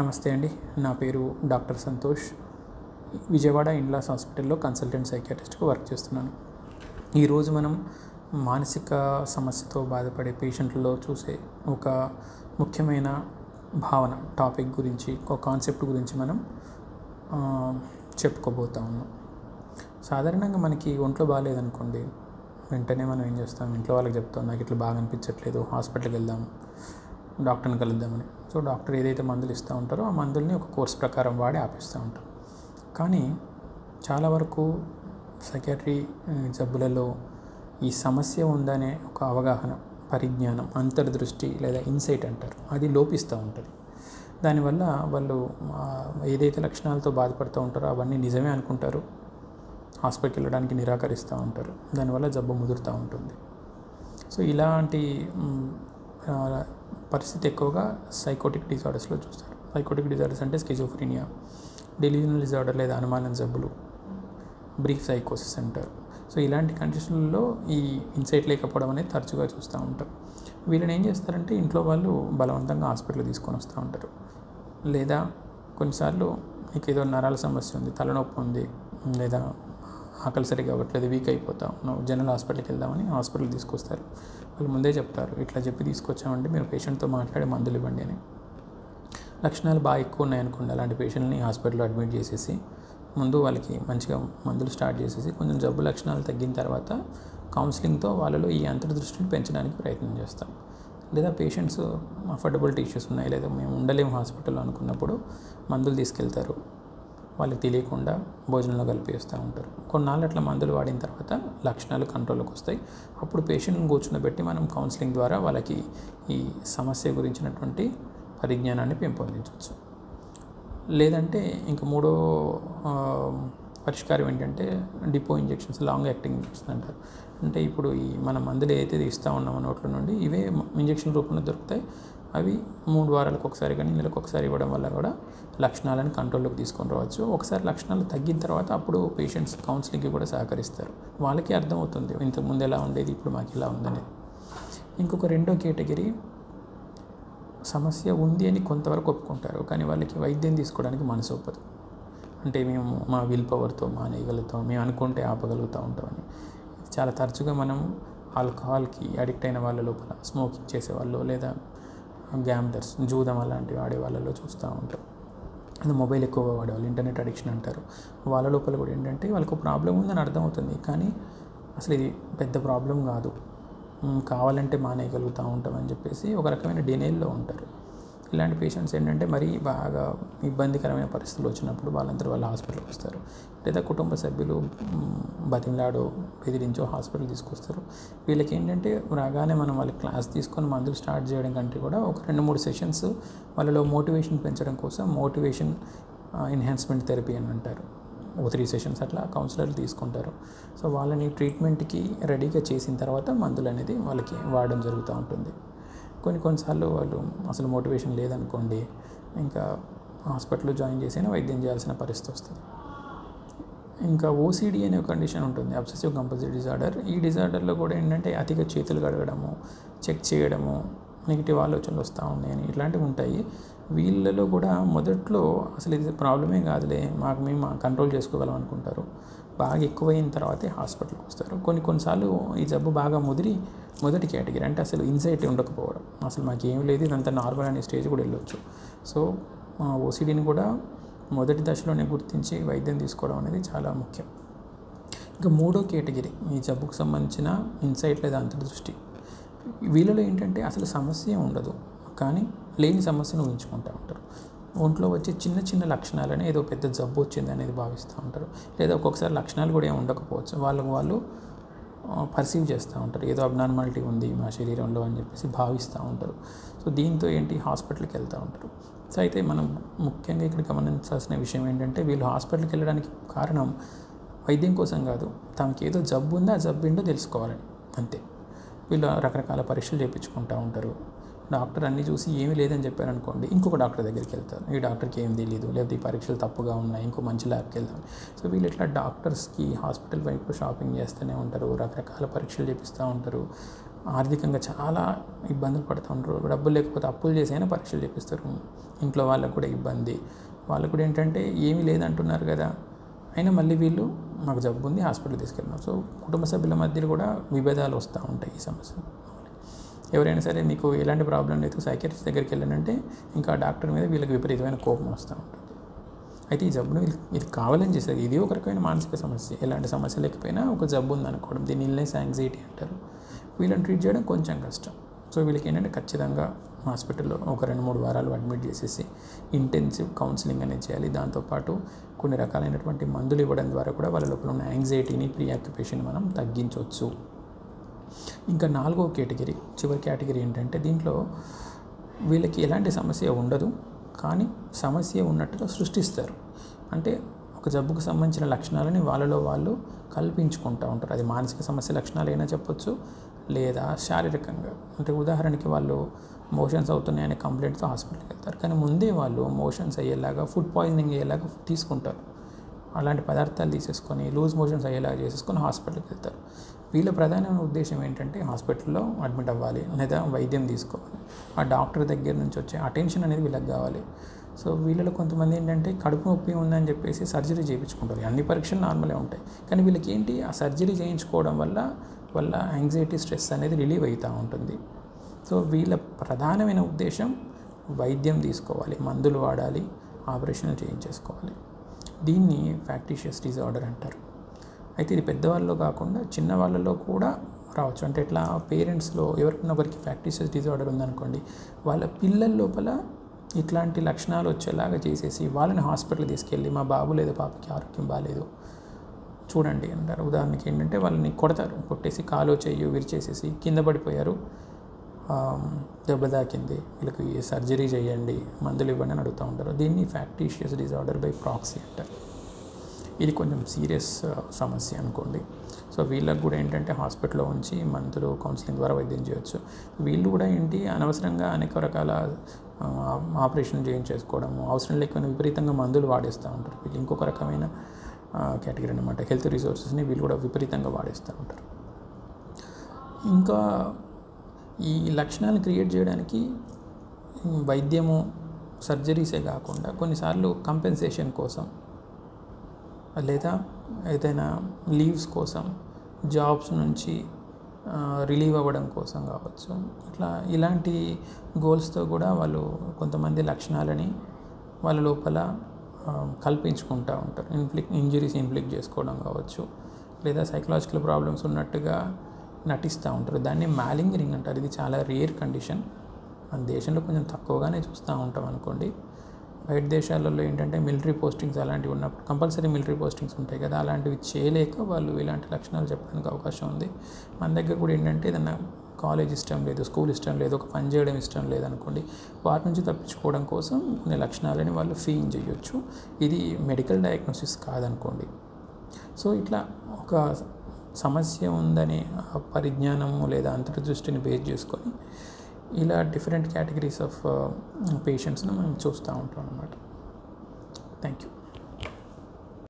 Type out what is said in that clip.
నమస్తే అండి. నా పేరు డాక్టర్ సంతోష్. విజయవాడ ఇన్లాస్ హాస్పిటల్లో కన్సల్టెంట్ సైకియాట్రిస్ట్‌గా వర్క్ చేస్తున్నాను. ఈరోజు మనం మానసిక సమస్యతో బాధపడే పేషెంట్లలో చూసే ఒక ముఖ్యమైన భావన టాపిక్ గురించి, ఒక కాన్సెప్ట్ గురించి మనం చెప్పుకోబోతా ఉన్నాం. సాధారణంగా మనకి ఒంట్లో బాగాలేదనుకోండి, వెంటనే మనం ఏం చేస్తాం, ఇంట్లో వాళ్ళకి చెప్తాం, నాకు ఇట్లా బాగా అనిపించట్లేదు, హాస్పిటల్కి వెళ్దాం, డాక్టర్ని కలుద్దామని. సో డాక్టర్ ఏదైతే మందులు ఇస్తూ ఉంటారో ఆ మందుల్ని ఒక కోర్స్ ప్రకారం వాడి ఆపిస్తూ ఉంటాం. కానీ చాలా వరకు సైకియాట్రీ జబ్బులలో ఈ సమస్య ఉందనే ఒక అవగాహన, పరిజ్ఞానం, అంతర్దృష్టి లేదా ఇన్సైట్ అంటారు, అది లోపిస్తూ ఉంటుంది. దానివల్ల వాళ్ళు ఏదైతే లక్షణాలతో బాధపడుతూ ఉంటారో అవన్నీ నిజమే అనుకుంటారు, హాస్పిటల్కి వెళ్ళడానికి నిరాకరిస్తూ ఉంటారు. దానివల్ల జబ్బు ముదురుతూ ఉంటుంది. సో ఇలాంటి పరిస్థితి ఎక్కువగా సైకోటిక్ డిజార్డర్స్లో చూస్తారు. సైకోటిక్ డిజార్డర్స్ అంటే స్కిజోఫ్రీనియా, డెల్యూజనల్ డిజార్డర్ లేదా అనుమానం జబ్బులు, బ్రీఫ్ సైకోసిస్ అంటారు. సో ఇలాంటి కండిషన్లలో ఈ ఇన్సైట్ లేకపోవడం అనేది తరచుగా చూస్తూ ఉంటారు. వీళ్ళని ఏం చేస్తారంటే ఇంట్లో వాళ్ళు బలవంతంగా హాస్పిటల్ తీసుకొని వస్తూ ఉంటారు. లేదా కొన్నిసార్లు నీకు ఏదో నరాల సమస్య ఉంది, తలనొప్పి ఉంది, లేదా ఆకలి సరిగా అవ్వట్లేదు, వీక్ అయిపోతాం, నువ్వు జనరల్ హాస్పిటల్కి వెళ్దామని హాస్పిటల్ తీసుకొస్తారు. వాళ్ళు ముందే చెప్తారు, ఇట్లా చెప్పి తీసుకొచ్చామంటే మీరు పేషెంట్తో మాట్లాడి మందులు ఇవ్వండి అని. లక్షణాలు బాగా ఎక్కువ ఉన్నాయనుకోండి, అలాంటి పేషెంట్ని హాస్పిటల్లో అడ్మిట్ చేసేసి ముందు వాళ్ళకి మంచిగా మందులు స్టార్ట్ చేసేసి కొంచెం జబ్బు లక్షణాలు తగ్గిన తర్వాత కౌన్సిలింగ్తో వాళ్ళలో ఈ అంతర్దృష్టిని పెంచడానికి ప్రయత్నం చేస్తాం. లేదా పేషెంట్స్ అఫోర్డబిలిటీ ఇష్యూస్ ఉన్నాయి, లేదా మేము ఉండలేము హాస్పిటల్లో అనుకున్నప్పుడు మందులు తీసుకెళ్తారు. వాళ్ళకి తెలియకుండా భోజనంలో కలిపేస్తూ ఉంటారు. కొన్నాళ్ళు అట్లా మందులు వాడిన తర్వాత లక్షణాలు కంట్రోల్లోకి వస్తాయి. అప్పుడు పేషెంట్ని కూర్చున్నబెట్టి మనం కౌన్సిలింగ్ ద్వారా వాళ్ళకి ఈ సమస్య గురించినటువంటి పరిజ్ఞానాన్ని పెంపొందించవచ్చు. లేదంటే ఇంక మూడో పరిష్కారం ఏంటంటే depot injections, long acting injections అంటారు. అంటే ఇప్పుడు ఈ మన మందులు ఏదైతే ఇస్తూ ఉన్నామో నోట్ల నుండి ఇవే ఇంజెక్షన్ రూపంలో దొరుకుతాయి. అవి 3 వారాలకు ఒకసారి కానీ నెలకు ఒకసారి ఇవ్వడం వల్ల కూడా లక్షణాలను కంట్రోల్లోకి తీసుకొని రావచ్చు. ఒకసారి లక్షణాలు తగ్గిన తర్వాత అప్పుడు పేషెంట్స్ కౌన్సిలింగ్కి కూడా సహకరిస్తారు. వాళ్ళకి అర్థమవుతుంది ఇంతకుముందు ఎలా ఉండేది, ఇప్పుడు మాకు ఇలా ఉందనేది. ఇంకొక రెండో కేటగిరీ సమస్య ఉంది అని కొంతవరకు ఒప్పుకుంటారు, కానీ వాళ్ళకి వైద్యం తీసుకోవడానికి మనసు ఒప్పదు. అంటే మేము మా విల్ పవర్తో మానేయగలుగుతాం, మేము అనుకుంటే ఆపగలుగుతూ ఉంటామని. చాలా తరచుగా మనం ఆల్కహాల్కి అడిక్ట్ అయిన వాళ్ళ లోపల, స్మోకింగ్ చేసేవాళ్ళు లేదా గ్యాంబ్లర్స్, జూదం అలాంటివి ఆడే వాళ్ళలో చూస్తూ ఉంటాం. అది మొబైల్ ఎక్కువగా వాడేవాళ్ళు, ఇంటర్నెట్ అడిక్షన్ అంటారు. వాళ్ళ లోపల కూడా ఏంటంటే వాళ్ళకు ప్రాబ్లం ఉందని అర్థమవుతుంది, కానీ అసలు ఇది పెద్ద ప్రాబ్లం కాదు, కావాలంటే మానేయగలుగుతూ ఉంటామని చెప్పేసి ఒక రకమైన డినైల్లో ఉంటారు. ఇలాంటి పేషెంట్స్ ఏంటంటే మరీ బాగా ఇబ్బందికరమైన పరిస్థితులు వచ్చినప్పుడు వాళ్ళందరూ వాళ్ళ హాస్పిటల్కి వస్తారు. లేదా కుటుంబ సభ్యులు బతిమలాడో బెదిరించో హాస్పిటల్ తీసుకొస్తారు. వీళ్ళకి ఏంటంటే రాగానే మనం వాళ్ళకి క్లాస్ తీసుకొని మందులు స్టార్ట్ చేయడం కంటే కూడా ఒక 2-3 సెషన్స్ వాళ్ళలో మోటివేషన్ పెంచడం కోసం మోటివేషన్ ఎన్హాన్స్మెంట్ థెరపీ అని అంటారు. 3 సెషన్స్ అట్లా కౌన్సిలర్లు తీసుకుంటారు. సో వాళ్ళని ట్రీట్మెంట్కి రెడీగా చేసిన తర్వాత మందులు అనేది వాళ్ళకి వాడడం జరుగుతూ ఉంటుంది. కొన్నిసార్లు వాళ్ళు అసలు మోటివేషన్ లేదనుకోండి, ఇంకా హాస్పిటల్లో జాయిన్ చేసినా వైద్యం చేయాల్సిన పరిస్థితి వస్తుంది. ఇంకా ఓసిడి అనే ఒక కండిషన్ ఉంటుంది, అబ్సెసివ్ కంపల్సివ్ డిజార్డర్. ఈ డిజార్డర్లో కూడా ఏంటంటే అతిగా చేతులు కడగడము, చెక్ చేయడము, నెగిటివ్ ఆలోచనలు వస్తూ ఉన్నాయని ఇట్లాంటివి ఉంటాయి. వీళ్ళలో కూడా మొదట్లో అసలు ఇది ప్రాబ్లమే కాదులే, మేము కంట్రోల్ చేసుకోగలం అనుకుంటారు. బాగా ఎక్కువైన తర్వాతే హాస్పిటల్కి వస్తారు. కొన్నిసార్లు ఈ జబ్బు బాగా ముదిరి మొదటి కేటగిరీ అంటే అసలు ఇన్సైట్ ఉండకపోవడం, అసలు మాకేం లేదు ఇదంతా నార్మల్ అనే స్టేజ్ కూడా వెళ్ళొచ్చు. సో ఓసిడిని కూడా మొదటి దశలోనే గుర్తించి వైద్యం తీసుకోవడం అనేది చాలా ముఖ్యం. ఇంకా మూడో కేటగిరీ ఈ జబ్బుకు సంబంధించిన ఇన్సైట్ లేదా అంతర్దృష్టి. వీళ్ళలో ఏంటంటే అసలు సమస్య ఉండదు, కానీ లేని సమస్యను ఊహించుకుంటూ ఉంటారు. ఒంట్లో వచ్చే చిన్న చిన్న లక్షణాలని ఏదో పెద్ద జబ్బు వచ్చింది అనేది భావిస్తూ ఉంటారు. లేదా ఒక్కొక్కసారి లక్షణాలు కూడా ఏమి ఉండకపోవచ్చు, వాళ్ళు పర్సీవ్ చేస్తూ ఉంటారు, ఏదో అబ్నార్మాలిటీ ఉంది మా శరీరంలో అని చెప్పేసి భావిస్తూ ఉంటారు. సో దీంతో ఏంటి హాస్పిటల్కి వెళ్తూ ఉంటారు. సో అయితే మనం ముఖ్యంగా ఇక్కడ గమనించాల్సిన విషయం ఏంటంటే వీళ్ళు హాస్పిటల్కి వెళ్ళడానికి కారణం వైద్యం కోసం కాదు, తమకి ఏదో జబ్బు ఉందో ఆ జబ్బు ఏంటో తెలుసుకోవాలని అంతే. వీళ్ళు రకరకాల పరీక్షలు చేయించుకుంటూ ఉంటారు. డాక్టర్ అన్నీ చూసి ఏమీ లేదని చెప్పారనుకోండి, ఇంకొక డాక్టర్ దగ్గరికి వెళ్తారు. ఈ డాక్టర్కి ఏం తెలియదు, లేదా ఈ పరీక్షలు తప్పుగా ఉన్నాయి, ఇంకో మంచి ల్యాబ్కి వెళ్దాం. సో వీళ్ళు ఇట్లా డాక్టర్స్కి హాస్పిటల్ వైపు షాపింగ్ చేస్తూనే ఉంటారు, రకరకాల పరీక్షలు చేపిస్తూ ఉంటారు. ఆర్థికంగా చాలా ఇబ్బందులు పడుతూ ఉంటారు. డబ్బులు లేకపోతే అప్పులు చేసి అయినా పరీక్షలు చేపిస్తారు. ఇంట్లో వాళ్ళకు కూడా ఇబ్బంది. వాళ్ళు కూడా ఏంటంటే ఏమీ లేదంటున్నారు కదా, అయినా మళ్ళీ వీళ్ళు మాకు జబ్బు ఉంది హాస్పిటల్ తీసుకెళ్ళినాం. సో కుటుంబ సభ్యుల మధ్యలో కూడా విభేదాలు వస్తూ ఉంటాయి ఈ సమస్య. ఎవరైనా సరే మీకు ఎలాంటి ప్రాబ్లం లేదు సైకియాట్రిస్ట్ దగ్గరికి వెళ్ళానంటే ఇంకా డాక్టర్ మీద వీళ్ళకి విపరీతమైన కోపం వస్తూ ఉంటుంది. అయితే ఈ జబ్బును ఇది కావాలని చేసేది. ఇది ఒక రకమైన మానసిక సమస్య. ఎలాంటి సమస్య లేకపోయినా ఒక జబ్బు ఉందనుకోవడం, దీన్ని ఇల్నెస్ యాంగ్జైటీ అంటారు. వీళ్ళని ట్రీట్ చేయడం కొంచెం కష్టం. సో వీళ్ళకి ఏంటంటే ఖచ్చితంగా హాస్పిటల్లో ఒక 2-3 వారాలు అడ్మిట్ చేసేసి ఇంటెన్సివ్ కౌన్సిలింగ్ అనేది చేయాలి. దాంతోపాటు కొన్ని రకాలైనటువంటి మందులు ఇవ్వడం ద్వారా కూడా వాళ్ళ లోపల ఉన్న యాంగ్జైటీని, ప్రీఆక్యుపేషన్ మనం తగ్గించవచ్చు. ఇంకా 4వ కేటగిరీ, చివరి కేటగిరీ ఏంటంటే దీంట్లో వీళ్ళకి ఎలాంటి సమస్య ఉండదు, కానీ సమస్య ఉన్నట్టుగా సృష్టిస్తారు. అంటే ఒక జబ్బుకు సంబంధించిన లక్షణాలని వాళ్ళలో వాళ్ళు కల్పించుకుంటూ ఉంటారు. అది మానసిక సమస్య లక్షణాలు అయినా చెప్పొచ్చు, లేదా శారీరకంగా. అంటే ఉదాహరణకి వాళ్ళు మోషన్స్ అవుతున్నాయనే కంప్లైంట్తో హాస్పిటల్కి వెళ్తారు, కానీ ముందే వాళ్ళు మోషన్స్ అయ్యేలాగా, ఫుడ్ పాయిజనింగ్ అయ్యేలాగా తీసుకుంటారు. అలాంటి పదార్థాలు తీసేసుకొని లూజ్ మోషన్స్ అయ్యేలాగా చేసేసుకొని హాస్పిటల్కి వెళ్తారు. వీళ్ళ ప్రధానమైన ఉద్దేశం ఏంటంటే హాస్పిటల్లో అడ్మిట్ అవ్వాలి లేదా వైద్యం తీసుకోవాలి. ఆ డాక్టర్ దగ్గర నుంచి వచ్చే అటెన్షన్ అనేది వీళ్ళకి కావాలి. సో వీళ్ళలో కొంతమంది ఏంటంటే కడుపు నొప్పి ఉందని చెప్పేసి సర్జరీ చేయించుకుంటారు. అన్ని పరీక్షలు నార్మలే ఉంటాయి, కానీ వీళ్ళకి ఏంటి ఆ సర్జరీ చేయించుకోవడం వల్ల యాంగ్జైటీ, స్ట్రెస్ అనేది రిలీవ్ అవుతూ ఉంటుంది. సో వీళ్ళ ప్రధానమైన ఉద్దేశం వైద్యం తీసుకోవాలి, మందులు వాడాలి, ఆపరేషన్లు చేయించేసుకోవాలి. దీన్ని ఫ్యాక్టీషియస్ డిజార్డర్ అంటారు. అయితే ఇది పెద్దవాళ్ళలో కాకుండా చిన్నవాళ్ళలో కూడా రావచ్చు. అంటే ఇట్లా పేరెంట్స్లో ఎవరికైనా ఒకరికి ఫ్యాక్టీషియస్ డిజార్డర్ ఉందనుకోండి, వాళ్ళ పిల్లల లోపల ఇట్లాంటి లక్షణాలు వచ్చేలాగా చేసేసి వాళ్ళని హాస్పిటల్ తీసుకెళ్ళి మా బాబు లేదా పాపకి ఆరోగ్యం బాగాలేదు చూడండి అంటారు. ఉదాహరణకి ఏంటంటే వాళ్ళని కొట్టేసి కాలో చెయ్యి విరిచేసేసి కింద పడిపోయారు, దెబ్బ తాకింది, వీళ్ళకి సర్జరీ చేయండి, మందులు ఇవ్వండి అని అడుగుతూ ఉంటారు. దీన్ని ఫ్యాక్టీషియస్ డిజార్డర్ బై ప్రాక్సీ అంటారు. ఇది కొంచెం సీరియస్ సమస్య అనుకోండి. సో వీళ్ళకి కూడా ఏంటంటే హాస్పిటల్లో ఉంచి మందులు, కౌన్సిలింగ్ ద్వారా వైద్యం చేయొచ్చు. వీళ్ళు కూడా ఏంటి అనవసరంగా అనేక రకాల ఆపరేషన్ చేయించేసుకోవడము, అవసరం లేకుండా విపరీతంగా మందులు వాడేస్తూ ఉంటారు. వీళ్ళు ఇంకొక రకమైన కేటగిరీ అనమాట. హెల్త్ రిసోర్సెస్ని వీళ్ళు కూడా విపరీతంగా వాడేస్తూ ఉంటారు. ఇంకా ఈ లక్షణాలను క్రియేట్ చేయడానికి వైద్యము, సర్జరీసే కాకుండా కొన్నిసార్లు కంపెన్సేషన్ కోసం లేదా ఏదైనా లీవ్స్ కోసం, జాబ్స్ నుంచి రిలీవ్ అవ్వడం కోసం కావచ్చు, ఇలాంటి గోల్స్తో కూడా వాళ్ళు కొంతమంది లక్షణాలని వాళ్ళ లోపల కల్పించుకుంటూ ఉంటారు. ఇంజరీస్ ఇన్ఫ్లిక్ట్ చేసుకోవడం కావచ్చు, లేదా సైకలాజికల్ ప్రాబ్లమ్స్ ఉన్నట్టుగా నటిస్తూ ఉంటారు. దాన్ని మ్యాలింగరింగ్ అంటారు. ఇది చాలా రేర్ కండిషన్. మన దేశంలో కొంచెం తక్కువగానే చూస్తూ ఉంటాం అనుకోండి. బయట దేశాలలో ఏంటంటే మిలిటరీ పోస్టింగ్స్ అలాంటివి ఉన్నప్పుడు కంపల్సరీ మిలిటరీ పోస్టింగ్స్ ఉంటాయి కదా, అలాంటివి చేయలేక వాళ్ళు ఇలాంటి లక్షణాలు చెప్పడానికి అవకాశం ఉంది. మన దగ్గర కూడా ఏంటంటే ఏదన్నా కాలేజ్ ఇష్టం లేదు, స్కూల్ ఇష్టం లేదు, ఒక పని చేయడం ఇష్టం లేదనుకోండి, వాటి నుంచి తప్పించుకోవడం కోసం కొన్ని లక్షణాలని వాళ్ళు ఫీల్ చేయొచ్చు. ఇది మెడికల్ డయాగ్నోసిస్ కాదనుకోండి. సో ఇట్లా ఒక సమస్య ఉందనే పరిజ్ఞానము లేదా అంతర్దృష్టిని బేస్ చేసుకొని ఇలా డిఫరెంట్ కేటగిరీస్ ఆఫ్ పేషెంట్స్ని మనం చూస్తూ ఉంటాం అన్నమాట. Thank you.